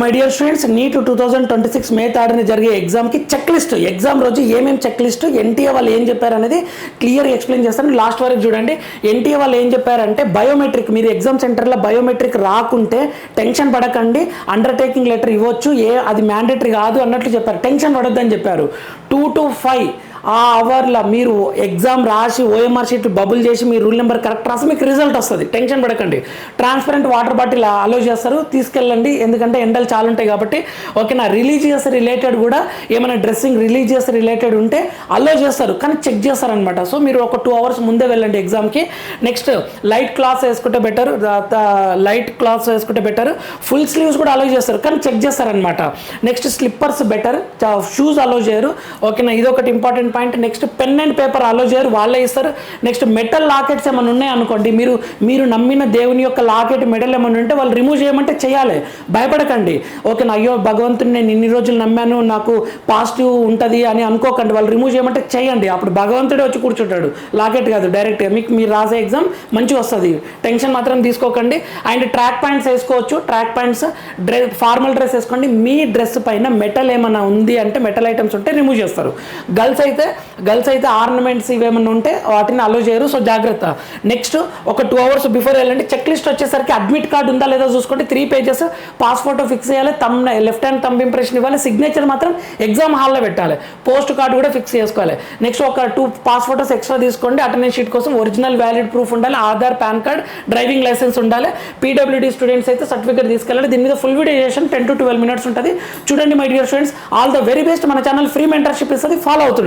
My dear students, neat 2026 మే 3 జరిగే ఎగ్జామ్కి check list, exam రోజు ఏమేమి చెక్ లిస్ట్ ఎన్టీఏ వాళ్ళు ఏం చెప్పారు అనేది క్లియర్ ఎక్స్ప్లెయిన్ చేస్తాను. లాస్ట్ వరకు చూడండి. ఎన్టీఏ వాళ్ళు ఏం చెప్పారంటే బయోమెట్రిక్, మీరు ఎగ్జామ్ సెంటర్లో బయోమెట్రిక్ రాకుంటే టెన్షన్ పడకండి, అండర్టేకింగ్ లెటర్ ఇవ్వచ్చు, అది మ్యాండేటరీ కాదు అన్నట్లు చెప్పారు. టెన్షన్ పడొద్దని చెప్పారు. 2 to 5 ఆ అవర్లో మీరు ఎగ్జామ్ రాసి ఓఎంఆర్ షీట్ బబుల్ చేసి మీ రూల్ నెంబర్ కరెక్ట్ రాసి మీకు రిజల్ట్ వస్తుంది. టెన్షన్ పడకండి. ట్రాన్స్పరెంట్ వాటర్ బాటిల్ అలో చేస్తారు, తీసుకెళ్ళండి, ఎందుకంటే ఎండలు చాలా ఉంటాయి కాబట్టి. ఓకేనా. రిలీజియస్ రిలేటెడ్ కూడా ఏమైనా డ్రెస్సింగ్ రిలీజియస్ రిలేటెడ్ ఉంటే అలో చేస్తారు, కానీ చెక్ చేస్తారనమాట. సో మీరు ఒక 2 hours ముందే వెళ్ళండి ఎగ్జామ్కి. నెక్స్ట్ లైట్ క్లాత్ వేసుకుంటే బెటర్, ఫుల్ స్లీవ్స్ కూడా అలో చేస్తారు, కానీ చెక్ చేస్తారనమాట. Next slippers better, shoes allow చేయరు. ఓకేనా, ఇది ఒకటి important point. Next pen and paper allow చేయరు, వాళ్ళే ఇస్తారు. నెక్స్ట్ మెటల్ లాకెట్స్ ఏమైనా ఉన్నాయనుకోండి, మీరు నమ్మిన దేవుని యొక్క లాకెట్ మెడల్ ఏమైనా ఉంటే వాళ్ళు రిమూవ్ చేయమంటే చేయాలి, భయపడకండి. ఓకేనా, అయ్యో భగవంతుని నేను ఇన్ని రోజులు నమ్మాను, నాకు పాజిటివ్ ఉంటుంది అని అనుకోకండి. వాళ్ళు రిమూవ్ చేయమంటే చేయండి, అప్పుడు భగవంతుడే వచ్చి కూర్చుంటాడు, లాకెట్ కాదు, డైరెక్ట్గా మీరు రాసే ఎగ్జామ్ మంచిగా వస్తుంది. టెన్షన్ మాత్రం తీసుకోకండి. అండ్ ట్రాక్ ప్యాంట్స్ వేసుకోవచ్చు, ట్రాక్ ప్యాంట్స్, ఫార్మల్ డ్రెస్ వేసుకోండి. మీ డ్రెస్ పైన మెటల్ ఏమైనా ఉంది అంటే, మెటల్ ఐటమ్స్ ఉంటే రిమూవ్ చేస్తారు. గర్ల్స్ అయితే ఆర్నమెంట్స్ ఇవేమన్నా ఉంటే వాటిని అలో చేయరు, సో జాగ్రత్త. నెక్స్ట్ ఒక 2 hours బిఫోర్ వెళ్ళండి. చెక్ లిస్ట్ వచ్చేసరికి అడ్మిట్ కార్డు ఉందా లేదా చూసుకోండి. 3 pages, పాస్ ఫోటో ఫిక్స్ చేయాలి, లెఫ్ట్ హ్యాండ్ థంబ్ ఇంప్రెషన్ ఇవ్వాలి, సిగ్నేచర్ మాత్రం ఎగ్జామ్ హాల్లో పెట్టాలి, పోస్ట్ కార్డు కూడా ఫిక్స్ చేసుకోవాలి. నెక్స్ట్ ఒక 2 పాస్ ఫోటోస్ ఎక్స్ట్రా తీసుకోండి. అటెండెన్స్ షీట్ కోసం ఒరిజినల్ వ్యాలిడ్ ప్రూఫ్ ఉండాలి, Aadhaar, PAN card, driving licence ఉండాలి. పీడబ్ల్యూడీ స్టూడెంట్స్ అయితే సర్టిఫికేట్ తీసుకెళ్ళాలి. దీని మీద ఫుల్ వీడియో చేసాను, 10 to 12 minutes ఉంటుంది, చూడండి. My dear students, all the very best. మన ఛానల్ ఫ్రీ మెంటర్షిప్ ఇస్తుంది, ఫాలో అవుతుండండి.